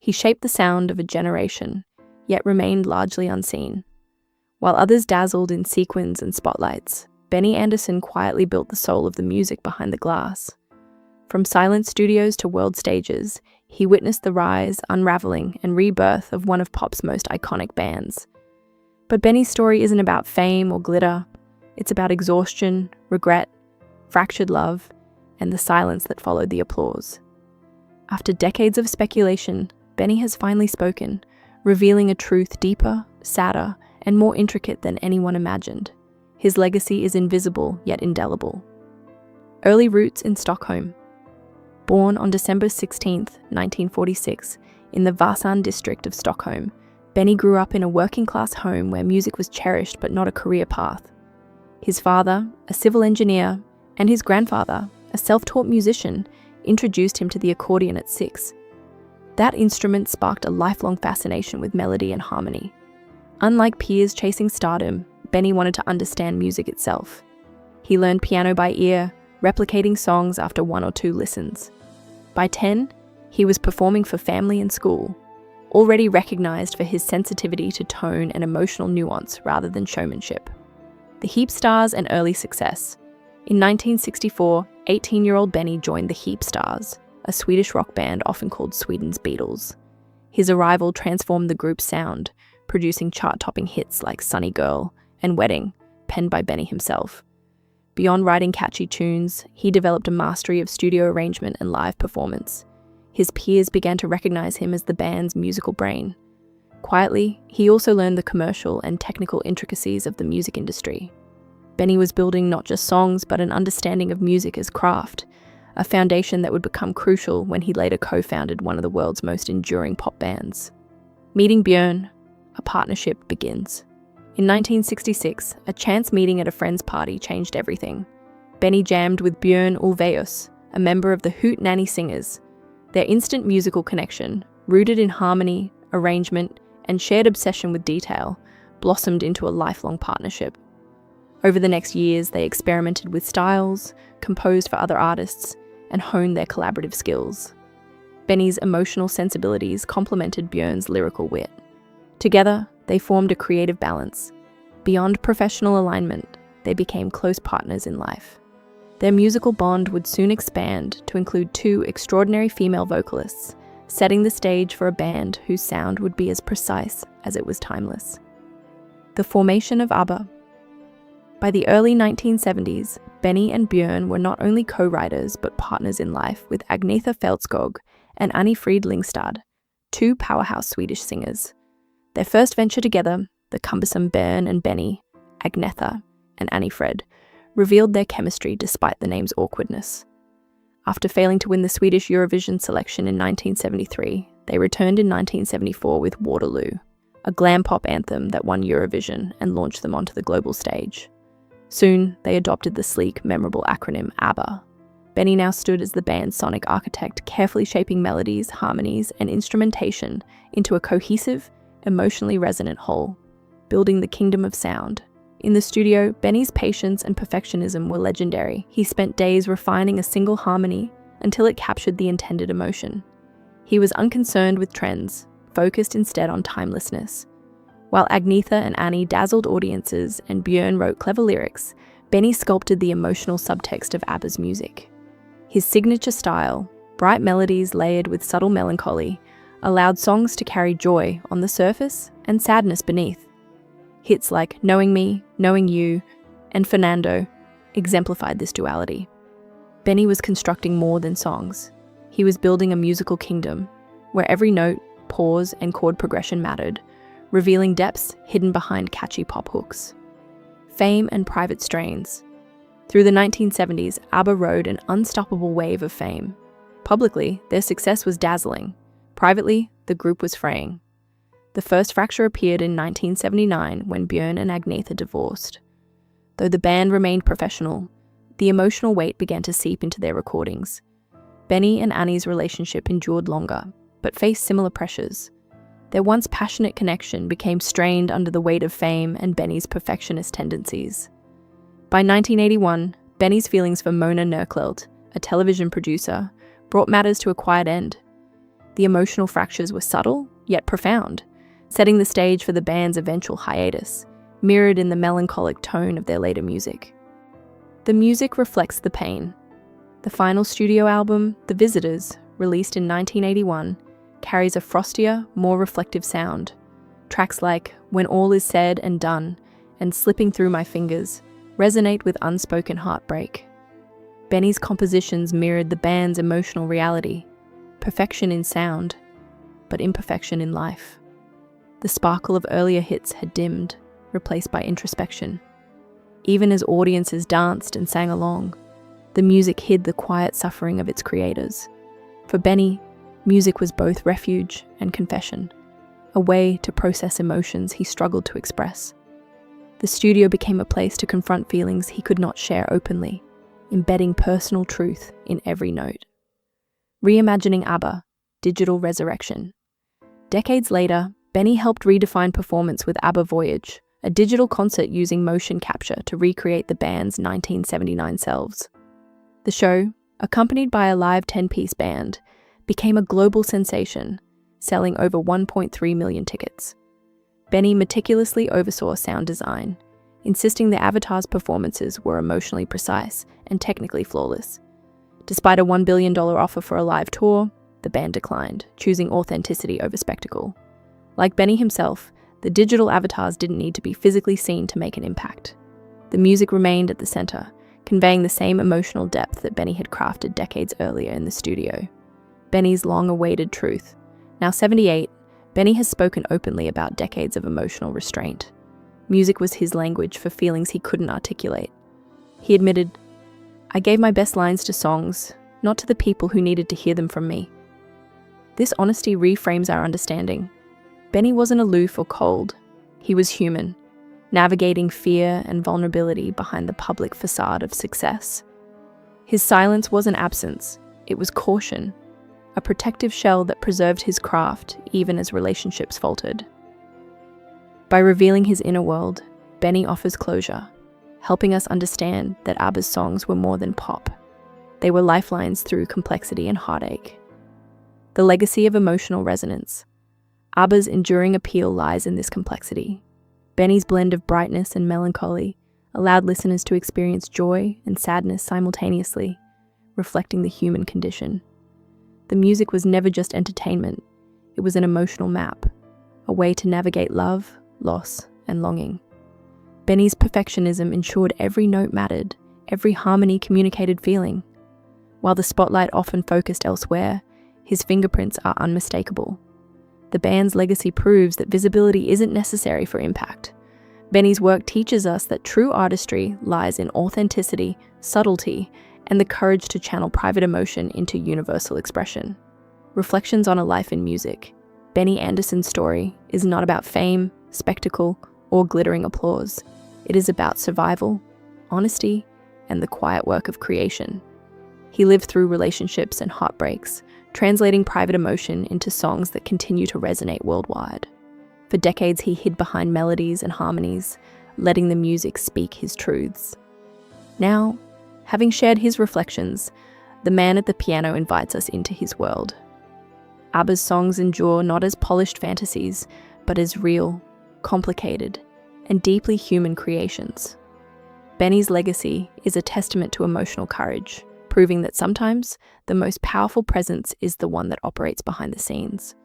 He shaped the sound of a generation, yet remained largely unseen. While others dazzled in sequins and spotlights, Benny Andersson quietly built the soul of the music behind the glass. From silent studios to world stages, he witnessed the rise, unraveling, and rebirth of one of pop's most iconic bands. But Benny's story isn't about fame or glitter. It's about exhaustion, regret, fractured love, and the silence that followed the applause. After decades of speculation, Benny has finally spoken, revealing a truth deeper, sadder, and more intricate than anyone imagined. His legacy is invisible yet indelible. Early roots in Stockholm. Born on December 16, 1946, in the Vasan district of Stockholm, Benny grew up in a working-class home where music was cherished but not a career path. His father, a civil engineer, and his grandfather, a self-taught musician, introduced him to the accordion at 6. That instrument sparked a lifelong fascination with melody and harmony. Unlike peers chasing stardom, Benny wanted to understand music itself. He learned piano by ear, replicating songs after 1 or 2 listens. By 10, he was performing for family and school, already recognized for his sensitivity to tone and emotional nuance rather than showmanship. The Heap Stars and early success. In 1964, 18-year-old Benny joined the Heap Stars, a Swedish rock band often called Sweden's Beatles. His arrival transformed the group's sound, producing chart-topping hits like Sunny Girl and Wedding, penned by Benny himself. Beyond writing catchy tunes, he developed a mastery of studio arrangement and live performance. His peers began to recognize him as the band's musical brain. Quietly, he also learned the commercial and technical intricacies of the music industry. Benny was building not just songs, but an understanding of music as craft, a foundation that would become crucial when he later co-founded one of the world's most enduring pop bands. Meeting Björn, a partnership begins. In 1966, a chance meeting at a friend's party changed everything. Benny jammed with Björn Ulvaeus, a member of the Hoot Nanny Singers. Their instant musical connection, rooted in harmony, arrangement, and shared obsession with detail, blossomed into a lifelong partnership. Over the next years, they experimented with styles, composed for other artists, and honed their collaborative skills. Benny's emotional sensibilities complemented Björn's lyrical wit. Together, they formed a creative balance. Beyond professional alignment, they became close partners in life. Their musical bond would soon expand to include 2 extraordinary female vocalists, setting the stage for a band whose sound would be as precise as it was timeless. The formation of ABBA. By the early 1970s, Benny and Björn were not only co-writers but partners in life with Agnetha Fältskog and Annie Frid Lyngstad, 2 powerhouse Swedish singers. Their first venture together, the cumbersome Björn and Benny, Agnetha, and Annie Frid, revealed their chemistry despite the name's awkwardness. After failing to win the Swedish Eurovision selection in 1973, they returned in 1974 with Waterloo, a glam pop anthem that won Eurovision and launched them onto the global stage. Soon, they adopted the sleek, memorable acronym ABBA. Benny now stood as the band's sonic architect, carefully shaping melodies, harmonies, and instrumentation into a cohesive, emotionally resonant whole, building the kingdom of sound. In the studio, Benny's patience and perfectionism were legendary. He spent days refining a single harmony until it captured the intended emotion. He was unconcerned with trends, focused instead on timelessness. While Agnetha and Annie dazzled audiences and Björn wrote clever lyrics, Benny sculpted the emotional subtext of ABBA's music. His signature style, bright melodies layered with subtle melancholy, allowed songs to carry joy on the surface and sadness beneath. Hits like Knowing Me, Knowing You, and Fernando exemplified this duality. Benny was constructing more than songs. He was building a musical kingdom, where every note, pause, and chord progression mattered, revealing depths hidden behind catchy pop hooks. Fame and private strains. Through the 1970s, ABBA rode an unstoppable wave of fame. Publicly, their success was dazzling. Privately, the group was fraying. The first fracture appeared in 1979 when Björn and Agnetha divorced. Though the band remained professional, the emotional weight began to seep into their recordings. Benny and Annie's relationship endured longer, but faced similar pressures. Their once passionate connection became strained under the weight of fame and Benny's perfectionist tendencies. By 1981, Benny's feelings for Mona Nörklelt, a television producer, brought matters to a quiet end. The emotional fractures were subtle, yet profound, setting the stage for the band's eventual hiatus, mirrored in the melancholic tone of their later music. The music reflects the pain. The final studio album, The Visitors, released in 1981, carries a frostier, more reflective sound. Tracks like When All Is Said and Done and Slipping Through My Fingers resonate with unspoken heartbreak. Benny's compositions mirrored the band's emotional reality, perfection in sound, but imperfection in life. The sparkle of earlier hits had dimmed, replaced by introspection. Even as audiences danced and sang along, the music hid the quiet suffering of its creators. For Benny, music was both refuge and confession, a way to process emotions he struggled to express. The studio became a place to confront feelings he could not share openly, embedding personal truth in every note. Reimagining ABBA, Digital Resurrection. Decades later, Benny helped redefine performance with ABBA Voyage, a digital concert using motion capture to recreate the band's 1979 selves. The show, accompanied by a live 10-piece band, became a global sensation, selling over 1.3 million tickets. Benny meticulously oversaw sound design, insisting the avatars' performances were emotionally precise and technically flawless. Despite a $1 billion offer for a live tour, the band declined, choosing authenticity over spectacle. Like Benny himself, the digital avatars didn't need to be physically seen to make an impact. The music remained at the center, conveying the same emotional depth that Benny had crafted decades earlier in the studio. Benny's long-awaited truth. Now 78, Benny has spoken openly about decades of emotional restraint. Music was his language for feelings he couldn't articulate. He admitted, "I gave my best lines to songs, not to the people who needed to hear them from me." This honesty reframes our understanding. Benny wasn't aloof or cold. He was human, navigating fear and vulnerability behind the public facade of success. His silence wasn't absence, it was caution, a protective shell that preserved his craft even as relationships faltered. By revealing his inner world, Benny offers closure, helping us understand that ABBA's songs were more than pop. They were lifelines through complexity and heartache. The legacy of emotional resonance. ABBA's enduring appeal lies in this complexity. Benny's blend of brightness and melancholy allowed listeners to experience joy and sadness simultaneously, reflecting the human condition. The music was never just entertainment, it was an emotional map, a way to navigate love, loss, and longing. Benny's perfectionism ensured every note mattered, every harmony communicated feeling. While the spotlight often focused elsewhere, his fingerprints are unmistakable. The band's legacy proves that visibility isn't necessary for impact. Benny's work teaches us that true artistry lies in authenticity, subtlety, and the courage to channel private emotion into universal expression. Reflections on a Life in Music. Benny Andersson's story is not about fame, spectacle, or glittering applause. It is about survival, honesty, and the quiet work of creation. He lived through relationships and heartbreaks, translating private emotion into songs that continue to resonate worldwide. For decades, he hid behind melodies and harmonies, letting the music speak his truths. Now, having shared his reflections, the man at the piano invites us into his world. ABBA's songs endure not as polished fantasies, but as real, complicated, and deeply human creations. Benny's legacy is a testament to emotional courage, proving that sometimes the most powerful presence is the one that operates behind the scenes,